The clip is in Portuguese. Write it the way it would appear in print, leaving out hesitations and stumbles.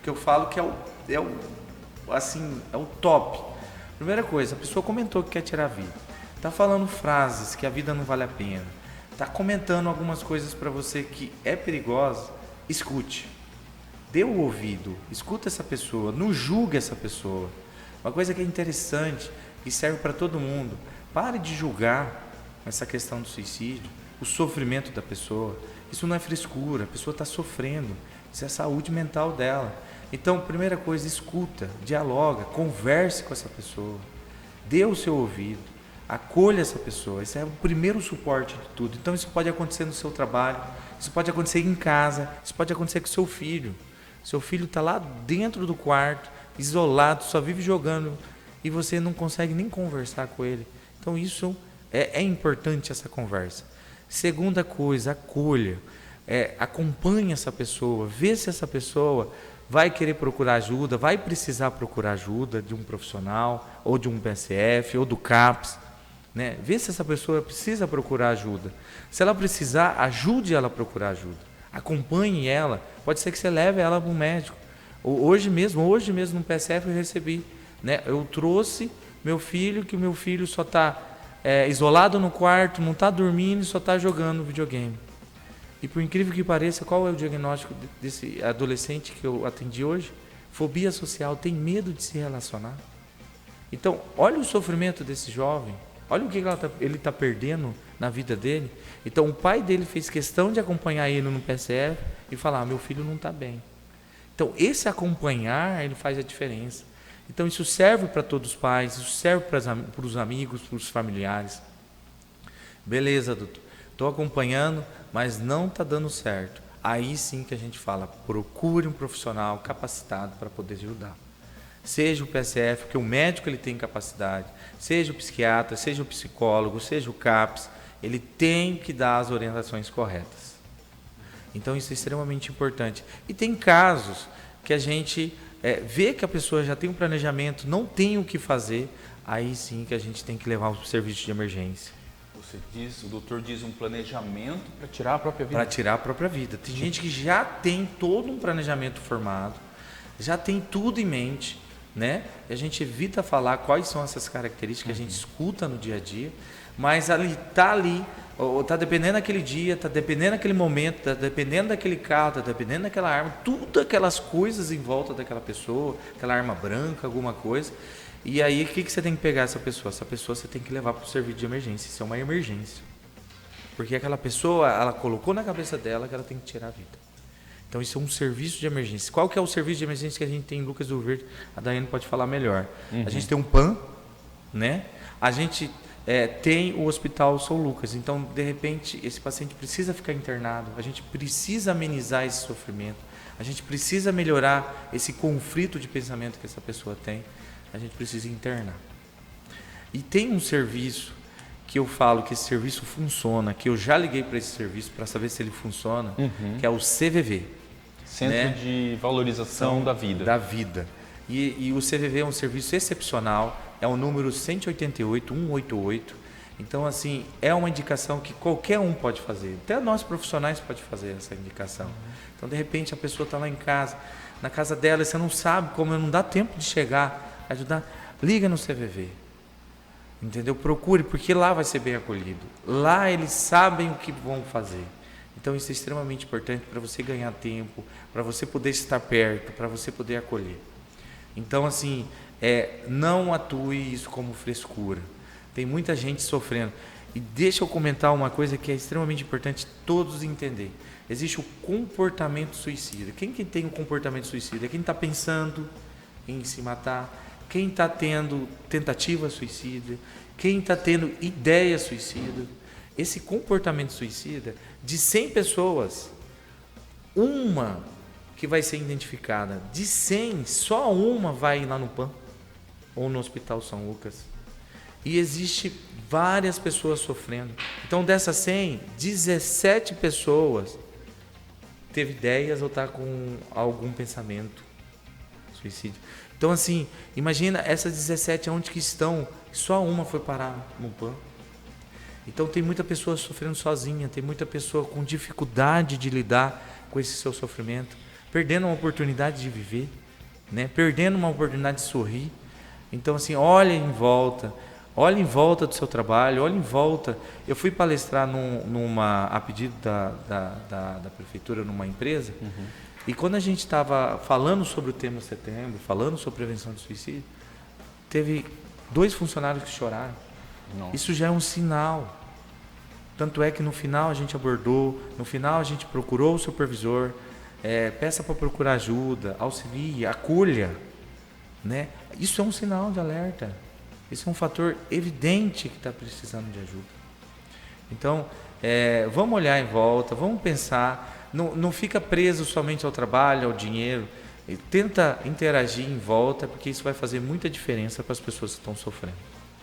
que eu falo que assim, é o top. Primeira coisa, a pessoa comentou que quer tirar a vida. Tá falando frases que a vida não vale a pena. Tá comentando algumas coisas para você que é perigosa. Escute. Dê o ouvido. Escuta essa pessoa. Não julgue essa pessoa. Uma coisa que é interessante e serve para todo mundo. Pare de julgar essa questão do suicídio, o sofrimento da pessoa. Isso não é frescura. A pessoa está sofrendo. Isso é a saúde mental dela. Então, primeira coisa, escuta, dialoga, converse com essa pessoa, dê o seu ouvido, acolha essa pessoa. Esse é o primeiro suporte de tudo. Então, isso pode acontecer no seu trabalho, isso pode acontecer em casa, isso pode acontecer com o seu filho. Seu filho está lá dentro do quarto, isolado, só vive jogando e você não consegue nem conversar com ele. Então, isso é importante, essa conversa. Segunda coisa, acolha, acompanhe essa pessoa, vê se essa pessoa vai querer procurar ajuda, vai precisar procurar ajuda de um profissional, ou de um PSF, ou do CAPS, né? Vê se essa pessoa precisa procurar ajuda. Se ela precisar, ajude ela a procurar ajuda. Acompanhe ela. Pode ser que você leve ela para um médico. Hoje mesmo no PSF eu recebi, né? Eu trouxe meu filho, que o meu filho só está isolado no quarto, não está dormindo, só está jogando videogame. E por incrível que pareça, qual é o diagnóstico desse adolescente que eu atendi hoje? Fobia social, tem medo de se relacionar. Então, olha o sofrimento desse jovem, olha o que ele está perdendo na vida dele. Então, o pai dele fez questão de acompanhar ele no PSF e falar, meu filho não está bem. Então, esse acompanhar, ele faz a diferença. Então, isso serve para todos os pais, isso serve para os amigos, para os familiares. Beleza, doutor, estou acompanhando, mas não está dando certo. Aí sim que a gente fala, procure um profissional capacitado para poder ajudar. Seja o PSF, porque o médico ele tem capacidade, seja o psiquiatra, seja o psicólogo, seja o CAPS, ele tem que dar as orientações corretas. Então isso é extremamente importante. E tem casos que a gente vê que a pessoa já tem um planejamento, não tem o que fazer, aí sim que a gente tem que levar para o serviço de emergência. O doutor diz um planejamento para tirar a própria vida. Para tirar a própria vida. Tem gente que já tem todo um planejamento formado, já tem tudo em mente, né? E a gente evita falar quais são essas características que a gente escuta no dia a dia, mas está ali, está dependendo daquele dia, está dependendo daquele momento, está dependendo daquele carro, está dependendo daquela arma, tudo aquelas coisas em volta daquela pessoa, aquela arma branca, alguma coisa. E aí, o que você tem que pegar essa pessoa? Essa pessoa você tem que levar para o serviço de emergência. Isso é uma emergência. Porque aquela pessoa, ela colocou na cabeça dela que ela tem que tirar a vida. Então, isso é um serviço de emergência. Qual que é o serviço de emergência que a gente tem em Lucas do Rio Verde? A Daiane pode falar melhor. A gente tem um PAN, né? A gente tem o Hospital São Lucas. Então, de repente, esse paciente precisa ficar internado. A gente precisa amenizar esse sofrimento. A gente precisa melhorar esse conflito de pensamento que essa pessoa tem. A gente precisa internar. E tem um serviço que eu falo que esse serviço funciona, que eu já liguei para esse serviço para saber se ele funciona, que é o CVV. Centro de Valorização da Vida. Da vida. E o CVV é um serviço excepcional, é o número 188. Então, assim, é uma indicação que qualquer um pode fazer. Até nós profissionais pode fazer essa indicação. Então, de repente, a pessoa está lá em casa, na casa dela, e você não sabe como, não dá tempo de chegar, ajudar, liga no CVV, entendeu? Procure, porque lá vai ser bem acolhido, lá eles sabem o que vão fazer. Então isso é extremamente importante para você ganhar tempo, para você poder estar perto, para você poder acolher. Então assim, não atue isso como frescura, tem muita gente sofrendo. E deixa eu comentar uma coisa que é extremamente importante todos entenderem. Existe o comportamento suicida. Quem que tem o comportamento suicida? É quem está pensando em se matar, quem está tendo tentativa suicida, quem está tendo ideia suicida. Esse comportamento suicida, de 100 pessoas, uma que vai ser identificada. De 100, só uma vai lá no PAN ou no Hospital São Lucas. E existe várias pessoas sofrendo. Então, dessas 100, 17 pessoas teve ideias ou está com algum pensamento suicídio. Então, assim, imagina essas 17 onde que estão, só uma foi parar no PAN. Então, tem muita pessoa sofrendo sozinha, tem muita pessoa com dificuldade de lidar com esse seu sofrimento. perdendo uma oportunidade de viver, né? Perdendo uma oportunidade de sorrir. Então, assim, olhe em volta do seu trabalho, olhe em volta. Eu fui palestrar a pedido da prefeitura numa empresa, e quando a gente estava falando sobre o tema setembro, falando sobre prevenção de suicídio, teve 2 funcionários que choraram. Nossa. Isso já é um sinal. Tanto é que no final a gente abordou, no final a gente procurou o supervisor, peça para procurar ajuda, auxilie, acolha, né? Isso é um sinal de alerta. Isso é um fator evidente que está precisando de ajuda. Então, vamos olhar em volta, vamos pensar, não fica preso somente ao trabalho, ao dinheiro, tenta interagir em volta, porque isso vai fazer muita diferença para as pessoas que estão sofrendo.